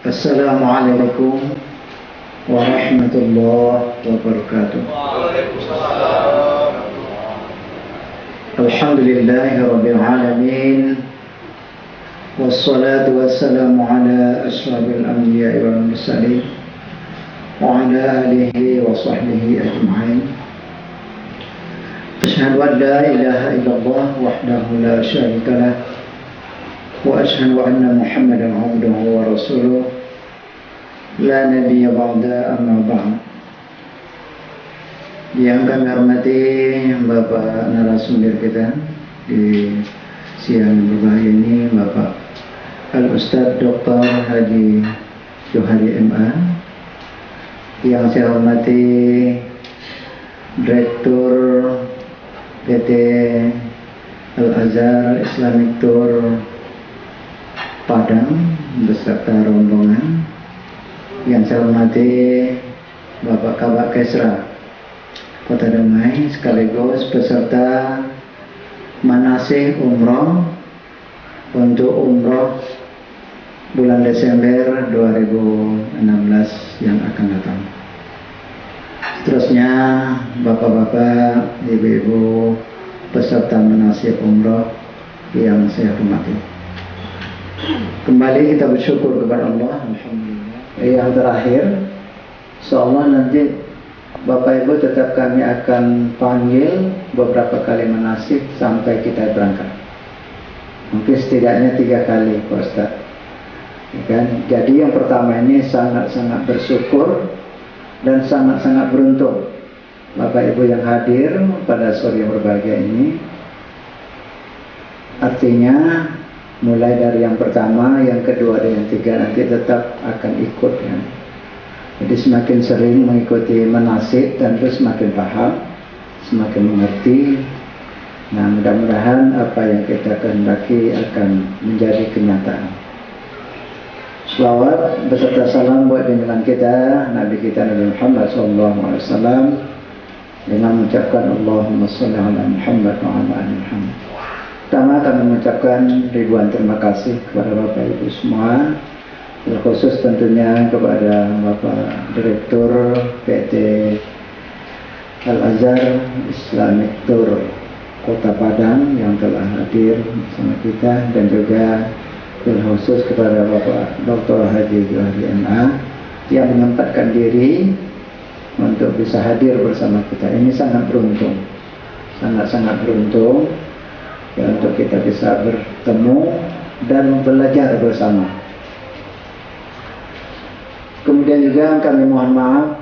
Assalamualaikum warahmatullahi wabarakatuh. Waalaikumsalam. Alhamdulillahirabbil alamin. Wassalatu wassalamu ala asyrafil anbiya'i wal mursalin wa ala alihi wa sahbihi ajma'in. Asyhadu an la ilaha illallah wahdahu la syarika lah wa asyhadu anna Muhammadan abduhu wa rasuluh la nabiyya ba'da amma ba'd. Yang kami hormati Bapak narasumber kita di siang berbahaya ini, Bapak Al-Ustadz Dr. Haji Johari MA. Yang saya hormati Direktur PT Al-Azhar Islamic Tour Padang beserta rombongan. Yang saya hormati Bapak Kabak Kesra Kota Dumai sekaligus peserta manasik umroh untuk umroh bulan Desember 2016 yang akan datang. Seterusnya Bapak-bapak, Ibu-ibu peserta manasik umroh yang saya hormati. Kembali kita bersyukur kepada Allah. Alhamdulillah. Yang terakhir, insyaallah nanti Bapak Ibu tetap kami akan panggil beberapa kali manasik sampai kita berangkat. Mungkin setidaknya 3 kali, Pak Ustaz. Ya kan? Jadi yang pertama ini sangat-sangat bersyukur dan sangat-sangat beruntung Bapak Ibu yang hadir pada sore yang berbahagia ini. Artinya mulai dari yang pertama, yang kedua, dan yang ketiga nanti tetap akan ikut ya. Jadi semakin sering mengikuti manasik tentu semakin paham, semakin mengerti. Nah, mudah-mudahan apa yang kita kehendaki akan menjadi kenyataan. Selawat beserta salam buat junjungan kita Nabi kita Nabi Muhammad SAW dengan mengucapkan Allahumma sholli ala Muhammad wa ala ali Muhammad. Pertama kami mengucapkan ribuan terima kasih kepada Bapak Ibu semua, terkhusus tentunya kepada Bapak Direktur PT Al-Azhar Islamic Tour Kota Padang yang telah hadir bersama kita, dan juga terkhusus kepada Bapak Dr. Haji Johari MA yang menyempatkan diri untuk bisa hadir bersama kita. Ini sangat beruntung, sangat-sangat beruntung ya, untuk kita bisa bertemu dan belajar bersama. Kemudian juga kami mohon maaf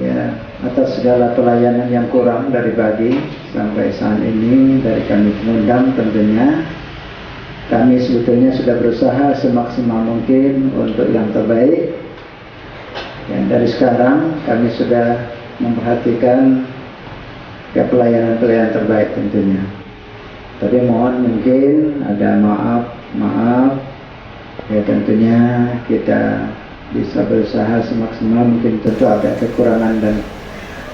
ya atas segala pelayanan yang kurang dari pagi sampai saat ini dari kami pengundang. Tentunya kami sebetulnya sudah berusaha semaksimal mungkin untuk yang terbaik. Ya, dari sekarang kami sudah memperhatikan ya pelayanan-pelayanan terbaik tentunya. Tapi mohon mungkin ada maaf ya, tentunya kita bisa berusaha semaksimal mungkin. Tentu ada kekurangan dan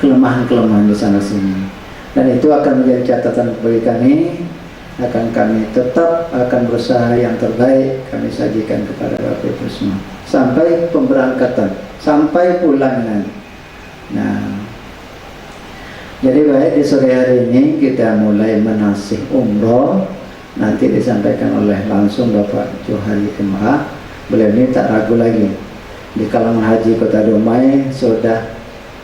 kelemahan-kelemahan di sana sini, dan itu akan menjadi catatan bagi kami. Kami tetap akan berusaha yang terbaik kami sajikan kepada Bapak Ibu semua sampai pemberangkatan, sampai pulang nanti. Nah, jadi baik, di sore hari ini kita mulai manasik umroh. Nanti disampaikan oleh langsung Bapak Johari MA. Beliau ini tak ragu lagi. Di kalangan haji Kota Dumai sudah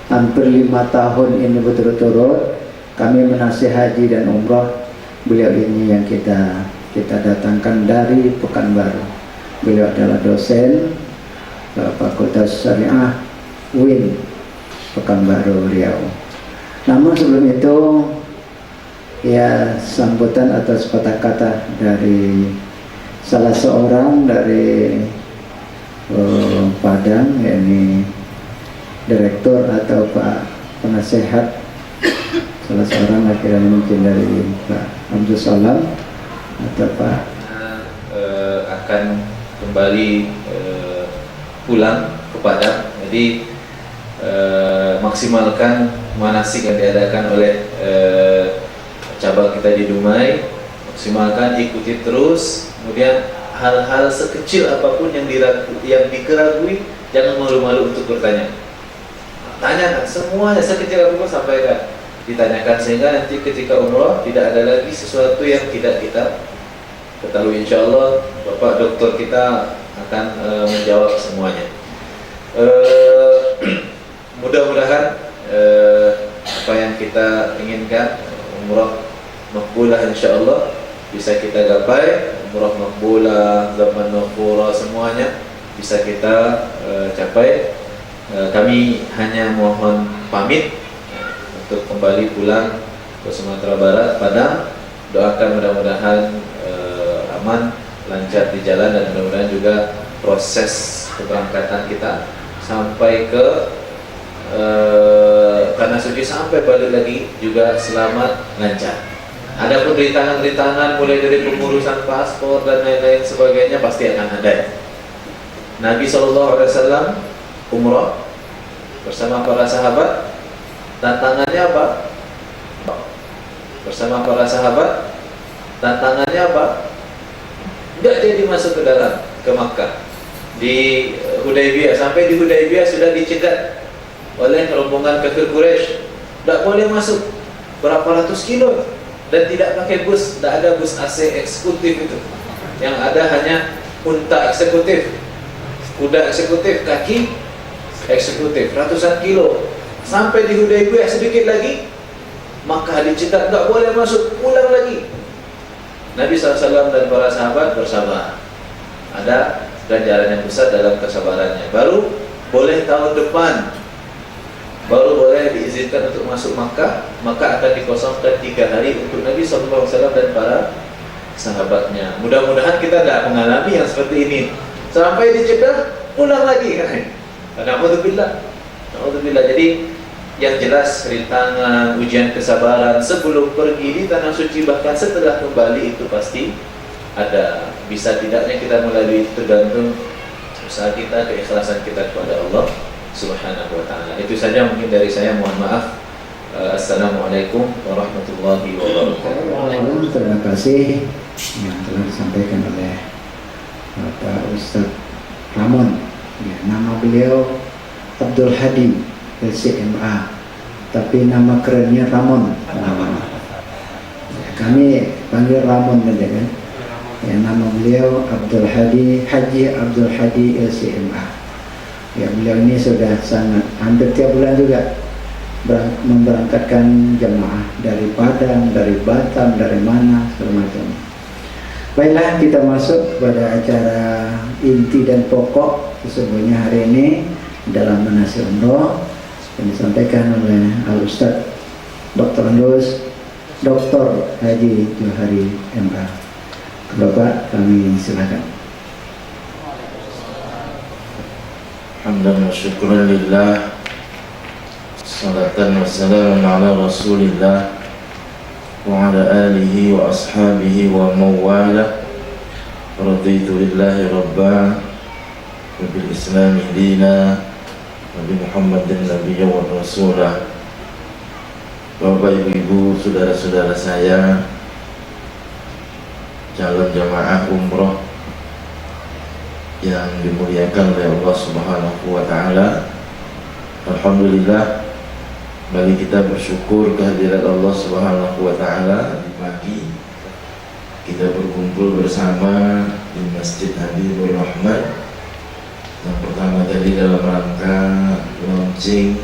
hampir 5 tahun ini berturut-turut kami manasik haji dan umroh. Beliau ini yang kita datangkan dari Pekanbaru. Beliau adalah dosen Fakultas Syariah UIN Pekanbaru Riau. Namun sebelum itu ya sambutan atas kata-kata dari salah seorang dari Padang, yakni direktur atau Pak penasehat, salah seorang akhirnya mungkin dari Pak Abdul Salam atau Pak akan kembali pulang ke Padang. Jadi maksimalkan manasik yang diadakan oleh cabang kita di Dumai, maksimalkan, ikuti terus. Kemudian hal-hal sekecil apapun yang dikeragui, jangan malu-malu untuk bertanya. Tanyakan semuanya, sekecil apapun sampaikan, ditanyakan, sehingga nanti ketika umrah tidak ada lagi sesuatu yang tidak kita ketahui. Insyaallah Bapak Doktor kita akan menjawab semuanya. Mudah-mudahan apa yang kita inginkan, umrah makbulah insyaallah bisa kita gapai. Umrah makbulah, zaman maghfurah, semuanya bisa kita capai. Kami hanya mohon pamit untuk kembali pulang ke Sumatera Barat, Padang. Doakan mudah-mudahan aman, lancar di jalan, dan mudah-mudahan juga proses keberangkatan kita sampai ke Tanah Suci, sampai balik lagi juga selamat, lancar. Ada pun rintangan-rintangan mulai dari pengurusan paspor dan lain-lain sebagainya pasti akan ada. Nabi SAW umrah bersama para sahabat, tantangannya apa? Bersama para sahabat, tantangannya apa? Tidak jadi masuk ke dalam, ke Makkah. Di Hudaybiyah, sampai di Hudaybiyah sudah dicegat oleh rombongan kafir Quraisy, tidak boleh masuk berapa ratus kilo, dan tidak pakai bus, tidak ada bus AC eksekutif itu. Yang ada hanya unta eksekutif, kuda eksekutif, kaki eksekutif, ratusan kilo. Sampai di Hudaybiyah sedikit lagi, maka dicegat, tidak boleh masuk, pulang lagi. Nabi SAW dan para sahabat bersabar. Ada ganjaran yang besar dalam kesabarannya. Baru boleh tahun depan, baru boleh diizinkan untuk masuk Makkah. Maka akan dikosongkan 3 hari untuk Nabi SAW dan para sahabatnya. Mudah-mudahan kita tidak mengalami yang seperti ini. Sampai di Jeddah, pulang lagi kan? Na'udzubillah. Jadi yang jelas rintangan, ujian kesabaran sebelum pergi di Tanah Suci, bahkan setelah kembali, itu pasti ada. Bisa tidaknya kita melalui itu tergantung usaha kita, keikhlasan kita kepada Allah Subhanahu wa ta'ala. Itu saja mungkin dari saya, mohon maaf. Assalamualaikum warahmatullahi wabarakatuh. Terima kasih yang telah disampaikan oleh Bapak Ustadz Ramon. Ya, nama beliau Abdul Hadi LCMA, tapi nama kerennya Ramon. Ya, kami panggil Ramon aja kan. Ya, nama beliau Abdul Hadi, Haji Abdul Hadi LCMA. Ya, beliau ini sudah sangat hampir tiap bulan juga memberangkatkan jemaah dari Padang, dari Batam, dari mana, segala macam. Baiklah, kita masuk kepada acara inti dan pokok. Sesungguhnya hari ini dalam manasik umroh yang disampaikan oleh Al-Ustadz Dr. Andus Dr. Haji Johari MA. Bapak, kami silakan. Hamdan wa syukran lillah, salatan wa salamun ala rasulillah wa ala alihi wa ashabihi wa mawala. Raditu billahi rabba wa bil islami dina wa bi muhammadin nabiyya wa rasulah. Bapak, ibu-ibu, saudara-saudara saya, calon jamaah umroh yang dimuliakan oleh Allah Subhanahu wa ta'ala. Alhamdulillah, bagi kita bersyukur kehadirat Allah Subhanahu wa ta'ala. Di pagi kita berkumpul bersama di Masjid Habibur Rahman. Yang pertama tadi dalam rangka launching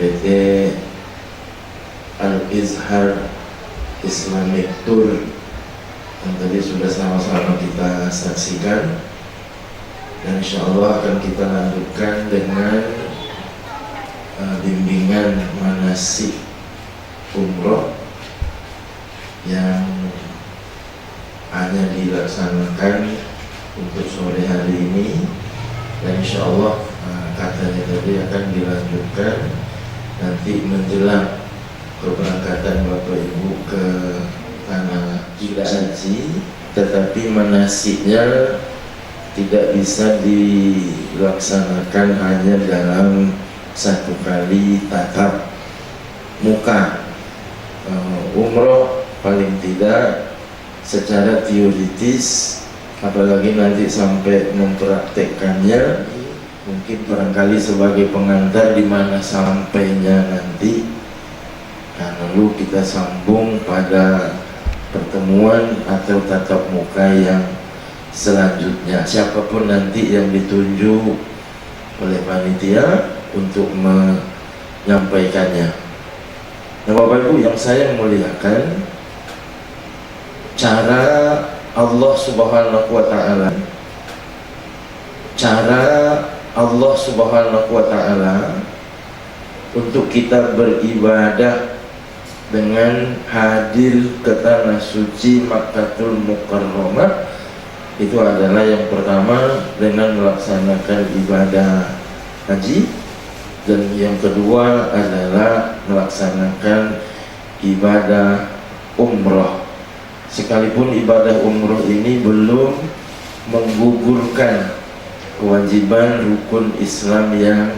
PT Al-Izhar Islamic Tour yang tadi sudah sama-sama kita saksikan, dan insya Allah akan kita lanjutkan dengan bimbingan manasik umroh yang hanya dilaksanakan untuk sore hari ini, dan insya Allah katanya tadi akan dilanjutkan nanti menjelang keberangkatan Bapak Ibu ke tanah haji, tetapi manasiknya tidak bisa dilaksanakan hanya dalam satu kali tatap muka. Umroh paling tidak secara teoritis, apalagi nanti sampai mempraktekkannya, mungkin barangkali sebagai pengantar di mana sampainya nanti. Nah, lalu kita sambung pada pertemuan atau tatap muka yang selanjutnya, siapapun nanti yang ditunjuk oleh panitia untuk menyampaikannya. Nah, Bapak Ibu yang saya muliakan, cara Allah Subhanahu wa Ta'ala, untuk kita beribadah dengan hadir ke tanah suci Makkatul Mukarramah itu adalah yang pertama dengan melaksanakan ibadah haji, dan yang kedua adalah melaksanakan ibadah umroh. Sekalipun ibadah umroh ini belum menggugurkan kewajiban rukun Islam yang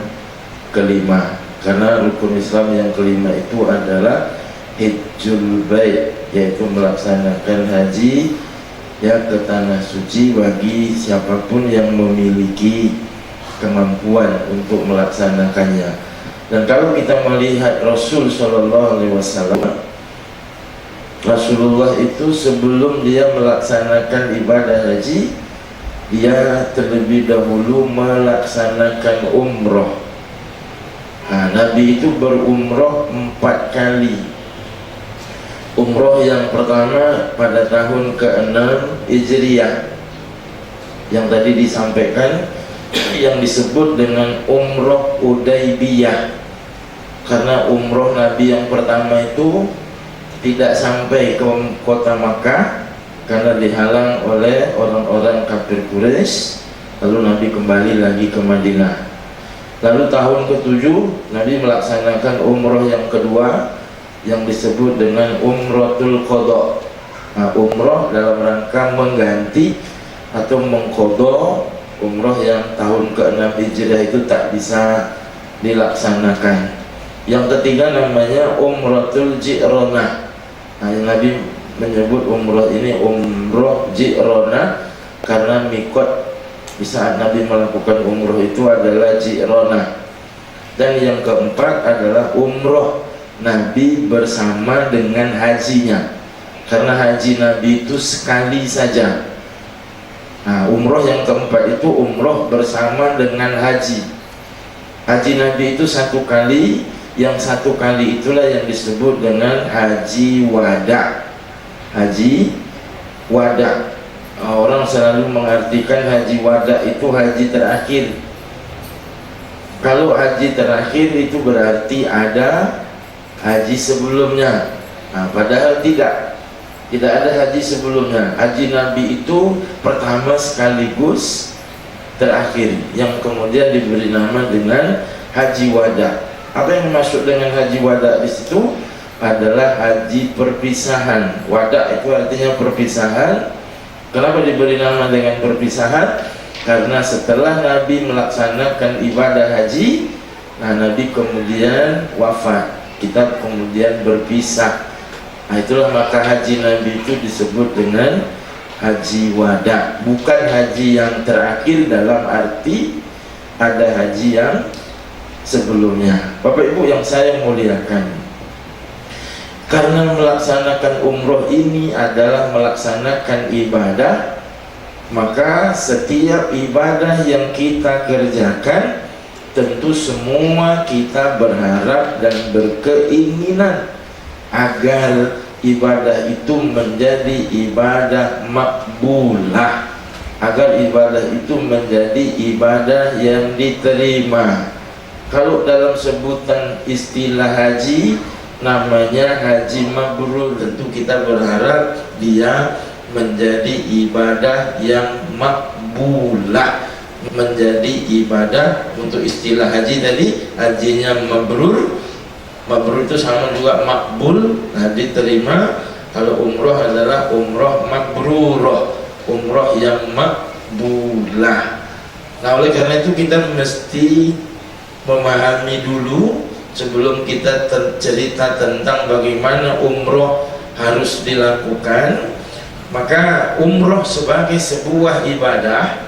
kelima, karena rukun Islam yang kelima itu adalah Hajjul Bait, yaitu melaksanakan haji ya ke tanah suci bagi siapapun yang memiliki kemampuan untuk melaksanakannya. Dan kalau kita melihat Rasul Shallallahu Alaihi Wasallam, Rasulullah itu sebelum dia melaksanakan ibadah haji, dia terlebih dahulu melaksanakan umroh. Nah, Nabi itu berumroh 4 kali. Umroh yang pertama pada tahun ke-6 Hijriah, yang tadi disampaikan, yang disebut dengan umroh Hudaybiyah, karena umroh Nabi yang pertama itu tidak sampai ke kota Makkah karena dihalang oleh orang-orang kafir Quraisy. Lalu Nabi kembali lagi ke Madinah. Lalu tahun ke-7 Nabi melaksanakan umroh yang kedua yang disebut dengan Umratul Qadha. Nah, umroh dalam rangka mengganti atau mengqadha umroh yang tahun ke-6 Hijriah itu tak bisa dilaksanakan. Yang ketiga namanya Umratul Ji'ronah. Nah, Nabi menyebut umroh ini umroh Ji'ronah karena mikot di saat Nabi melakukan umroh itu adalah Ji'ronah. Dan yang keempat adalah umroh Nabi bersama dengan hajinya, karena haji Nabi itu sekali saja. Nah, umroh yang keempat itu umroh bersama dengan haji. Haji Nabi itu 1 kali, yang 1 kali itulah yang disebut dengan haji wada. Haji wada. Orang selalu mengartikan haji wada itu haji terakhir. Kalau haji terakhir itu berarti ada haji sebelumnya. Nah, padahal tidak ada haji sebelumnya. Haji Nabi itu pertama sekaligus terakhir, yang kemudian diberi nama dengan haji wada. Apa yang dimaksud dengan haji wada di situ adalah haji perpisahan. Wada itu artinya perpisahan. Kenapa diberi nama dengan perpisahan? Karena setelah Nabi melaksanakan ibadah haji, nah Nabi kemudian wafat, kita kemudian berpisah. Nah, itulah maka haji Nabi itu disebut dengan haji wada, bukan haji yang terakhir dalam arti ada haji yang sebelumnya. Bapak Ibu yang saya muliakan, karena melaksanakan umroh ini adalah melaksanakan ibadah, maka setiap ibadah yang kita kerjakan tentu semua kita berharap dan berkeinginan agar ibadah itu menjadi ibadah makbulah, agar ibadah itu menjadi ibadah yang diterima. Kalau dalam sebutan istilah haji namanya haji mabrur, tentu kita berharap dia menjadi ibadah yang makbulah, menjadi ibadah. Untuk istilah haji tadi, hajinya mabrur. Mabrur itu sama juga makbul, nah diterima. Kalau umroh adalah umroh makbruroh, umroh yang makbulah. Nah, oleh karena itu kita mesti memahami dulu sebelum kita cerita tentang bagaimana umroh harus dilakukan, Maka umroh sebagai sebuah ibadah,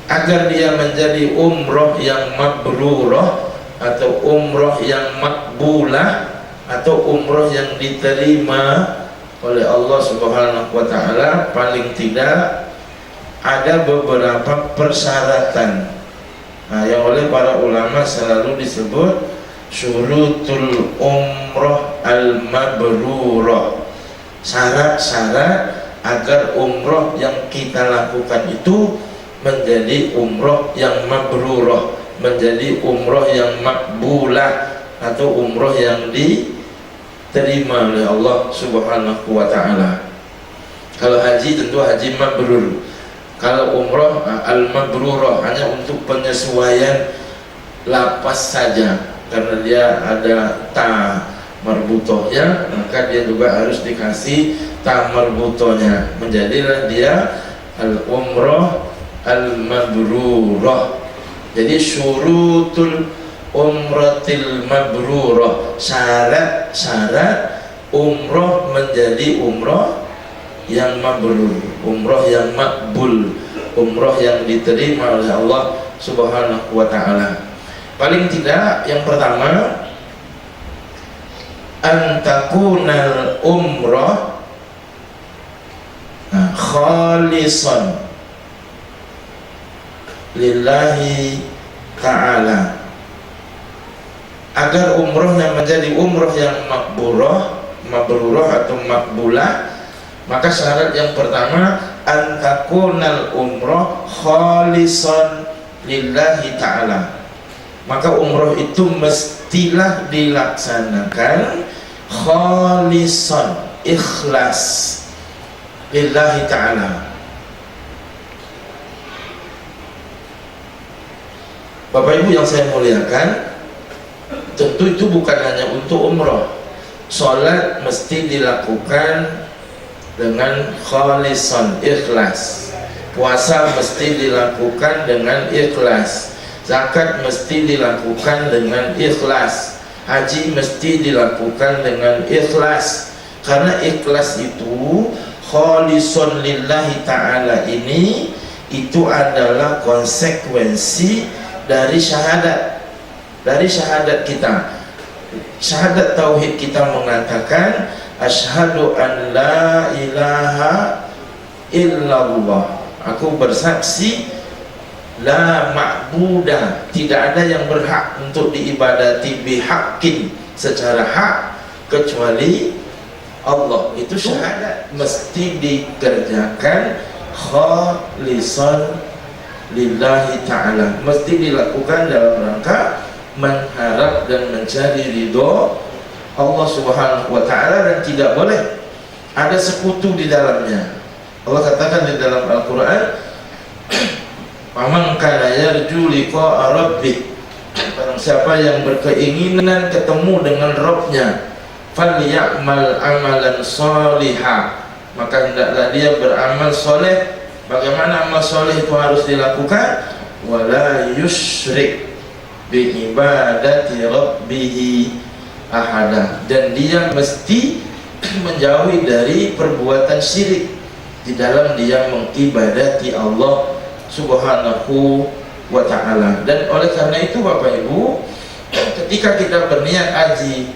agar dia menjadi umroh yang mabrurah atau umroh yang makbulah atau umroh yang diterima oleh Allah Subhanahu wa taala, paling tidak ada beberapa persyaratan yang oleh para ulama selalu disebut syurutul umroh al-mabrurah, syarat-syarat agar umroh yang kita lakukan itu menjadi umroh yang mabrurah, menjadi umroh yang makbulah atau umroh yang diterima oleh Allah Subhanahu wa taala. Kalau haji tentu haji mabrur. Kalau umroh al-mabrurah hanya untuk penyesuaian lapas saja, karena dia ada ta marbutohnya, maka dia juga harus dikasih ta marbutohnya, menjadilah dia al-umroh al-mabrurah. Jadi syurutul umratil mabrurah, syarat-syarat umroh menjadi umroh yang mabrur, umroh yang makbul, umroh yang diterima oleh Allah Subhanahu wa taala. Paling tidak yang pertama, antakunal umrah khalisan lillahi ta'ala. Agar umrohnya menjadi umroh yang mabrurah atau makbulah, maka syarat yang pertama, antakunal umroh khalisan lillahi ta'ala. Maka umroh itu mestilah dilaksanakan khalisan, ikhlas lillahi ta'ala. Bapak Ibu yang saya muliakan, tentu itu bukan hanya untuk umroh. Sholat mesti dilakukan dengan khalisan, ikhlas. Puasa mesti dilakukan dengan ikhlas. Zakat mesti dilakukan dengan ikhlas. Haji mesti dilakukan dengan ikhlas. Karena ikhlas itu, khalisan lillahi ta'ala ini, itu adalah konsekuensi dari syahadat kita. Syahadat tauhid kita mengatakan asyhadu an la ilaha illallah, aku bersaksi la ma'budah, tidak ada yang berhak untuk diibadati bihaqqin, secara hak, kecuali Allah. Itu syahadat mesti dikerjakan khalisan lillahi ta'ala, mesti dilakukan dalam rangka mengharap dan mencari ridho Allah Subhanahu wa ta'ala, dan tidak boleh ada sekutu di dalamnya. Allah katakan di dalam Al-Quran, faman kana yarju liqa'a rabbih, barang siapa yang berkeinginan ketemu dengan Rabbnya, falyamal amalan salihah, maka hendaklah dia beramal soleh. Bagaimana amal soleh itu harus dilakukan? Wala yusyrik bi ibadati rabbih ahada, dan dia mesti menjauhi dari perbuatan syirik di dalam dia mengibadati Allah Subhanahu wa ta'ala. Dan oleh karena itu Bapak Ibu, ketika kita berniat haji,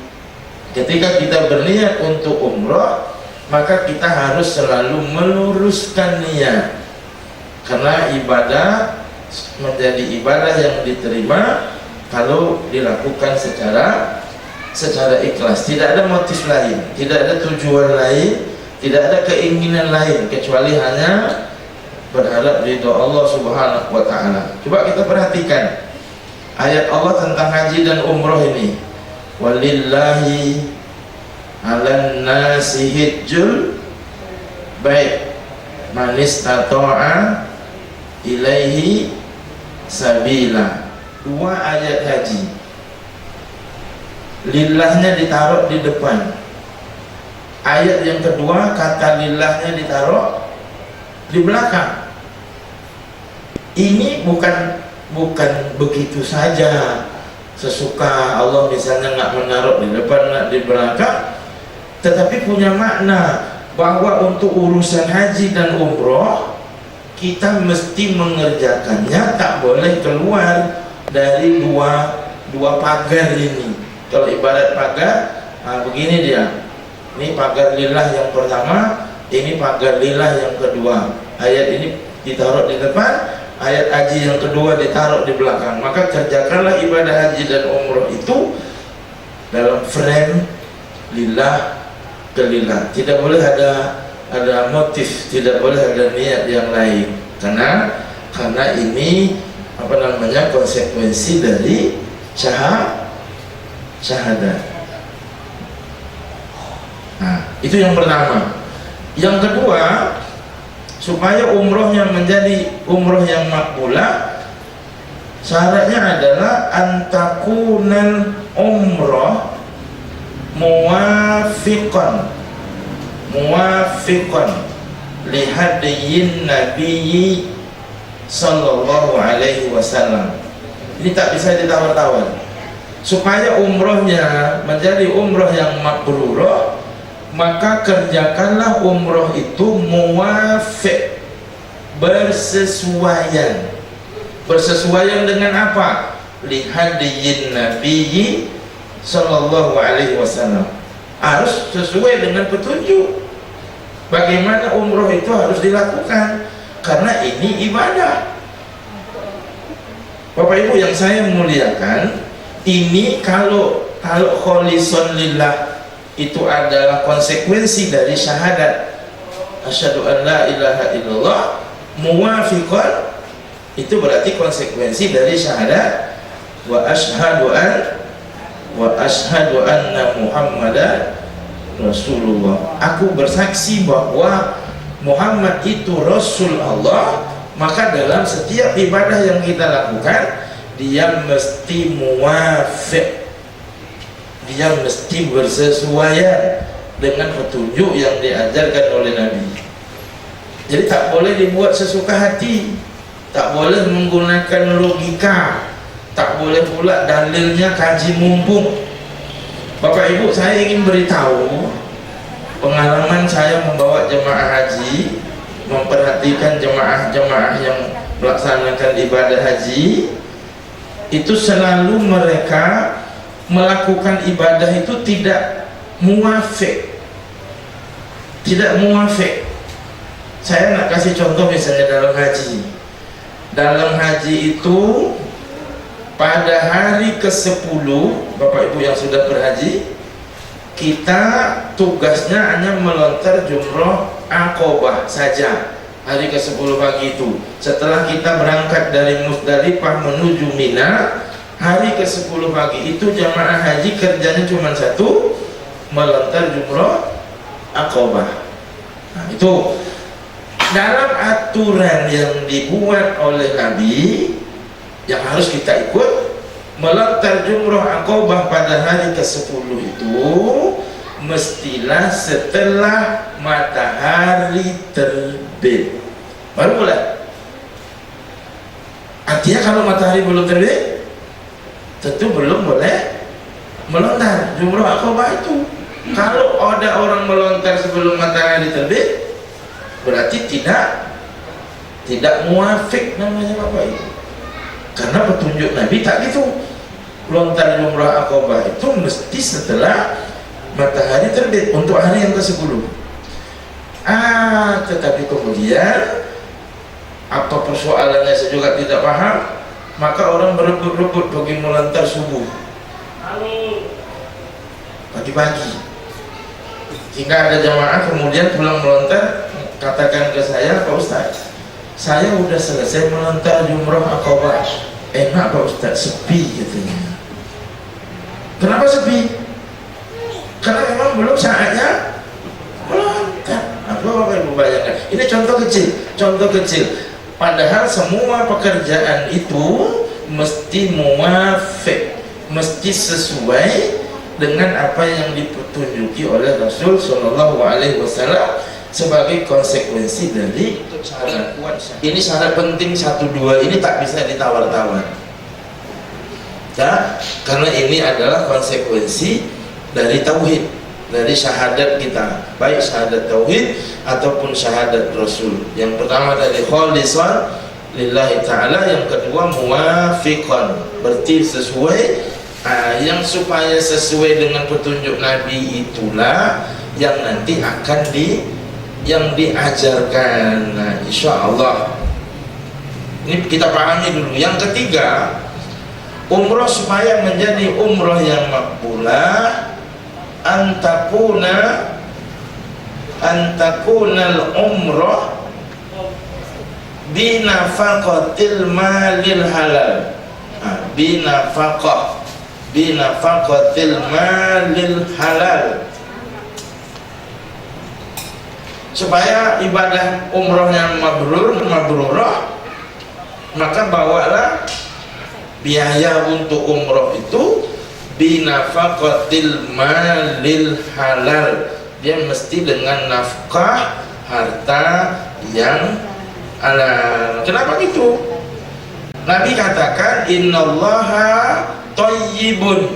ketika kita berniat untuk umrah, maka kita harus selalu meluruskan niat, karena ibadah menjadi ibadah yang diterima kalau dilakukan secara ikhlas, tidak ada motif lain, tidak ada tujuan lain, tidak ada keinginan lain, kecuali hanya berharap ridho Allah Subhanahu wa ta'ala. Coba kita perhatikan ayat Allah tentang haji dan umroh ini, walillahi alan nasi hijjul bait man istata'a ilaihi sabila. Dua ayat haji, lillahnya ditaruh di depan. Ayat yang kedua kata lillahnya ditaruh di belakang. Ini bukan begitu saja sesuka Allah misalnya nggak menaruh di depan, nggak di belakang, tetapi punya makna. bahwa untuk urusan haji dan umroh kita mesti mengerjakannya, tak boleh keluar dari dua pagar ini. Kalau ibarat pagar, begini dia. Ini pagar lillah yang pertama, ini pagar lillah yang kedua. Ayat ini ditaruh di depan, ayat haji yang kedua ditaruh di belakang. Maka kerjakanlah ibadah haji dan umroh itu dalam frame lillah ke lillah. Tidak boleh ada motif, tidak boleh ada niat yang lain. Karena ini konsekuensi dari syahadat. Nah, itu yang pertama. Yang kedua, supaya umrohnya menjadi umroh yang makbulah, syaratnya adalah antakunal umroh muwafiqan lihadiyin nabiyyi sallallahu alaihi wasallam. Ini tak bisa ditawar-tawar. Supaya umrohnya menjadi umroh yang mabrurah, maka kerjakanlah umroh itu muwafiq, bersesuaian dengan apa? Lihadiyin nabiyyi sallallahu alaihi wasallam. Harus sesuai dengan petunjuk bagaimana umroh itu harus dilakukan, karena ini ibadah. Bapak Ibu yang saya muliakan, ini kalau kholisun lillah itu adalah konsekuensi dari syahadat asyhadu an la ilaha illallah, muwafiqan itu berarti konsekuensi dari syahadat wa asyhadu anna Muhammadan Rasulullah. Aku bersaksi bahwa Muhammad itu Rasul Allah. Maka dalam setiap ibadah yang kita lakukan, dia mesti muwafiq, dia mesti bersesuaian dengan petunjuk yang diajarkan oleh Nabi. Jadi tak boleh dibuat sesuka hati, tak boleh menggunakan logika, tak boleh pula dalilnya kaji mumpung. Bapak Ibu, saya ingin beritahu pengalaman saya membawa jemaah haji, memperhatikan jemaah-jemaah yang melaksanakan ibadah haji. Itu selalu mereka melakukan ibadah itu tidak muwafiq. Saya nak kasih contoh misalnya dalam haji. Dalam haji itu pada hari ke-10, Bapak Ibu yang sudah berhaji, kita tugasnya hanya melontar jumroh Aqobah saja hari ke-10 pagi itu. Setelah kita berangkat dari Musdalifah menuju Mina, hari ke-10 pagi itu jamaah haji kerjanya cuma satu, melontar jumroh Aqobah. Nah, itu dalam aturan yang dibuat oleh Nabi yang harus kita ikut. Melontar jumroh Aqobah pada hari ke-10 itu mestilah setelah matahari terbit baru mulai. Artinya kalau matahari belum terbit, tentu belum boleh melontar jumroh Aqobah itu. Kalau ada orang melontar sebelum matahari terbit, berarti tidak muwafiq namanya Bapak Ibu. Karena petunjuk Nabi tak gitu. Lontar jumroh Aqobah itu mesti setelah matahari terbit untuk hari yang ke-10. Tetapi kemudian apa persoalannya saya juga tidak paham, maka orang berebut-rebut pergi melontar subuh pagi-pagi, hingga ada jamaah kemudian pulang melontar katakan ke saya, Pak Ustaz, saya udah selesai melontar jumroh Aqobah, enak Pak Ustaz, sepi katanya. Kenapa sepi? Karena memang belum saatnya melontar. Apa Bapak Ibu bayangkan? Ini contoh kecil. Padahal semua pekerjaan itu mesti muwafiq, mesti sesuai dengan apa yang dipetunjuki oleh Rasul Shallallahu Alaihi Wasallam sebagai konsekuensi dari syarat. Ini syarat penting 1, 2 ini tak bisa ditawar-tawar. Ya, karena ini adalah konsekuensi dari tauhid. dari syahadat kita, baik syahadat tauhid ataupun syahadat rasul. Yang pertama tadi khalisan lillahi ta'ala, yang kedua muwafiqan, berarti sesuai. Yang supaya sesuai dengan petunjuk Nabi itulah yang nanti akan yang diajarkan. Nah, insya Allah ini kita pahami dulu. Yang ketiga, umroh supaya menjadi umroh yang makbulah, antakunal umroh binafaqatil malil halal. Binafaqatil malil halal, supaya ibadah umroh yang mabrurah, maka bawalah biaya untuk umroh itu binafaqatil malil halal, dia mesti dengan nafkah harta yang halal. Kenapa gitu? Nabi katakan innallaha thayyibun,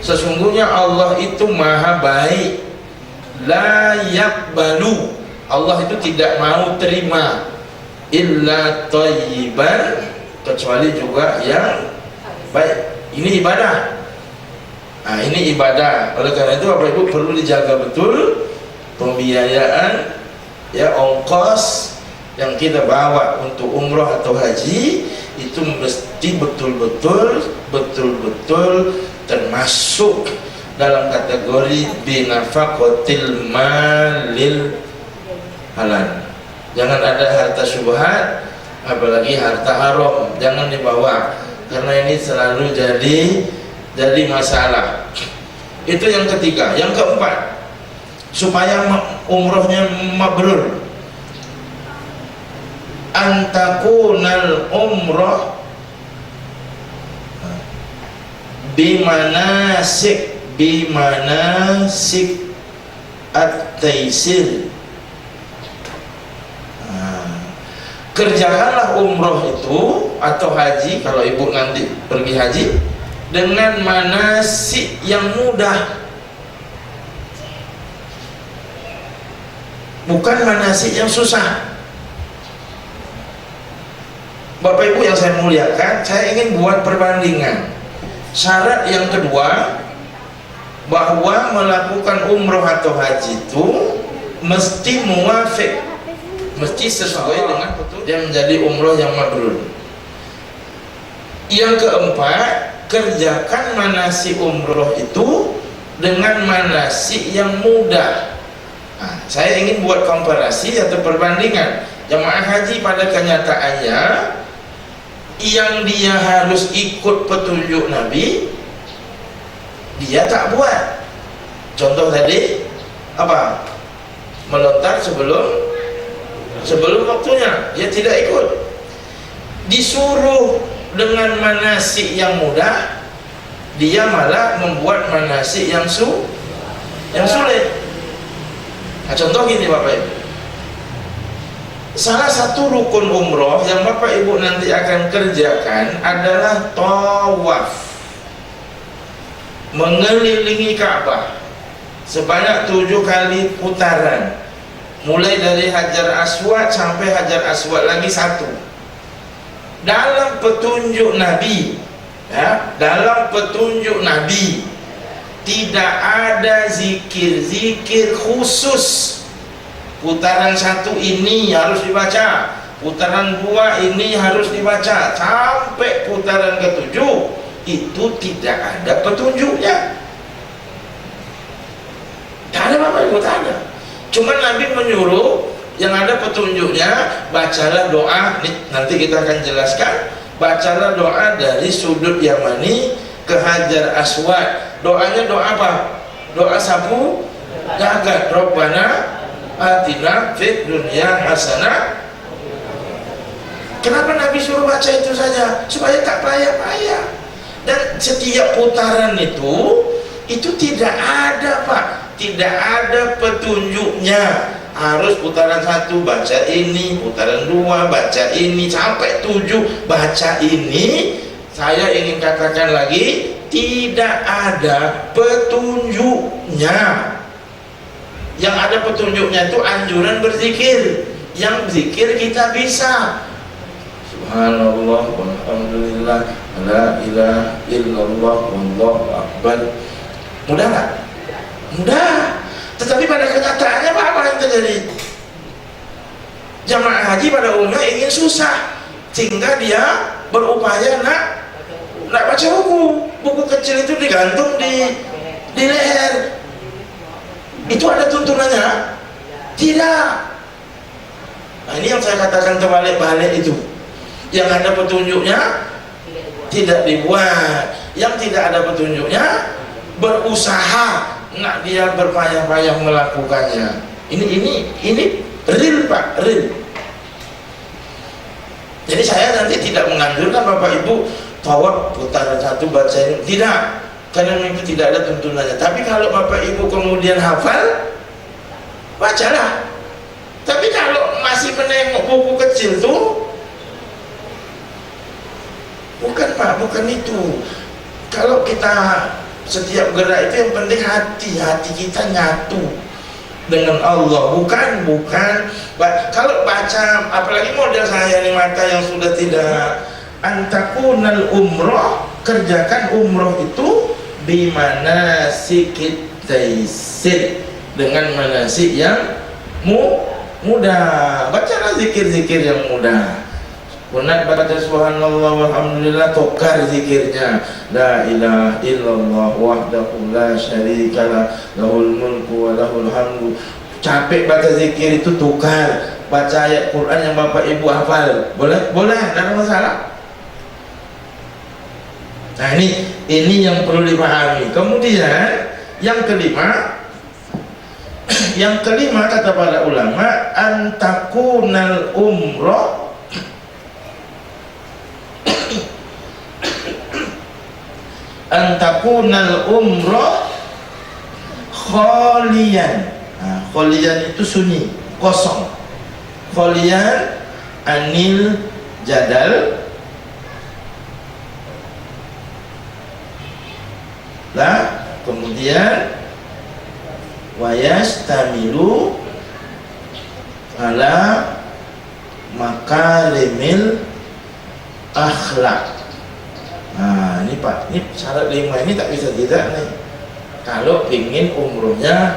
sesungguhnya Allah itu maha baik, la yaqbalu, Allah itu tidak mau terima illa thayyiban, kecuali juga yang baik. Ini ibadah. Nah, ini ibadah. Oleh karena itu Bapak Ibu perlu dijaga betul pembiayaan, ya, ongkos yang kita bawa untuk umroh atau haji itu mesti betul-betul termasuk dalam kategori binafaqatil malil halal. Jangan ada harta syubhat, apalagi harta haram, jangan dibawa, karena ini selalu jadi masalah. Itu yang ketiga. Yang keempat, supaya umrohnya mabrur, antakunal umroh bimanasik at-taisir. Kerjakanlah umroh itu atau haji, kalau ibu nanti pergi haji, dengan manasik yang mudah, bukan manasik yang susah. Bapak Ibu yang saya muliakan, saya ingin buat perbandingan. Syarat yang kedua, bahwa melakukan umroh atau haji itu mesti muwafiq, mesti sesuai dengan petunjuk yang menjadi umroh yang mabrur. Yang keempat, kerjakan manasik umroh itu dengan manasik yang mudah. Nah, saya ingin buat komparasi atau perbandingan. Jamaah haji pada kenyataannya, yang dia harus ikut petunjuk Nabi, dia tak buat. Contoh tadi apa? Melontar sebelum waktunya, dia tidak ikut. Disuruh dengan manasik yang mudah, dia malah membuat manasik yang sulit. Nah, contoh gini Bapak Ibu, salah satu rukun umroh yang Bapak Ibu nanti akan kerjakan adalah tawaf, mengelilingi Ka'bah sebanyak 7 kali putaran, mulai dari Hajar Aswad sampai Hajar Aswad lagi 1. Dalam petunjuk Nabi, ya, dalam petunjuk Nabi tidak ada zikir-zikir khusus. Putaran 1 ini harus dibaca, putaran 2 ini harus dibaca, sampai putaran ke-7 itu tidak ada petunjuknya. Tak ada Bapak Ibu, tak ada. Cuma Nabi menyuruh yang ada petunjuknya, bacalah doa. Nanti kita akan jelaskan. Bacalah doa dari sudut Yamani ke Hajar Aswad. Doanya doa apa? Doa sapu jagat. Rabbana atina fid dunya hasanah. Kenapa Nabi suruh baca itu saja? Supaya tak payah-payah. Dan setiap putaran itu tidak ada Pak, tidak ada petunjuknya. Harus putaran 1 baca ini, putaran 2 baca ini, sampai 7 baca ini. Saya ingin katakan lagi, tidak ada petunjuknya. Yang ada petunjuknya itu anjuran berzikir. Yang zikir kita bisa. Subhanallah walhamdulillah la ilaha illallah wallahu akbar. Mudah nggak? Mudah. Tetapi pada kenyataannya apa yang terjadi? Jamaah haji pada umumnya ingin susah, sehingga dia berupaya nak baca buku kecil itu digantung di leher. Itu ada tuntunannya? Tidak. Nah, ini yang saya katakan terbalik-balik itu. Yang ada petunjuknya tidak dibuat, yang tidak ada petunjuknya berusaha nak dia berpayah-payah melakukannya. Ini real Pak, real. Jadi saya nanti tidak menganjurkan Bapak Ibu tawaf putaran satu baca ini, tidak, karena itu tidak ada tuntunannya. Tapi kalau Bapak Ibu kemudian hafal, bacalah. Tapi kalau masih menengok buku kecil tuh, bukan Pak, bukan itu. Kalau kita setiap gerak itu yang penting hati kita nyatu dengan Allah, bukan. Kalau baca, apalagi model saya ini mata yang sudah tidak antakunal umroh, kerjakan umroh itu bimana sikit taisir, dengan manasik yang mudah. Bacalah zikir-zikir yang mudah. Punat baca subhanallah walhamdulillah, tokar zikirnya la ilaha illallah wahdahu la syarikalah lahul mulku wa lahul hamdu. Capek baca zikir itu, tukar baca ayat Quran yang Bapak Ibu hafal. Boleh, tidak ada masalah. Nah, ini yang perlu dipahami. Kemudian yang kelima kata para ulama, antakunal umroh antakunal umroh kholian. Nah, kholian itu sunyi, kosong. Kholian anil jadal lah. Kemudian wayastamilu ala makarimil akhlak. Nah, ini Pak, ini syarat 5 ini tak bisa tidak nih. Kalau ingin umrohnya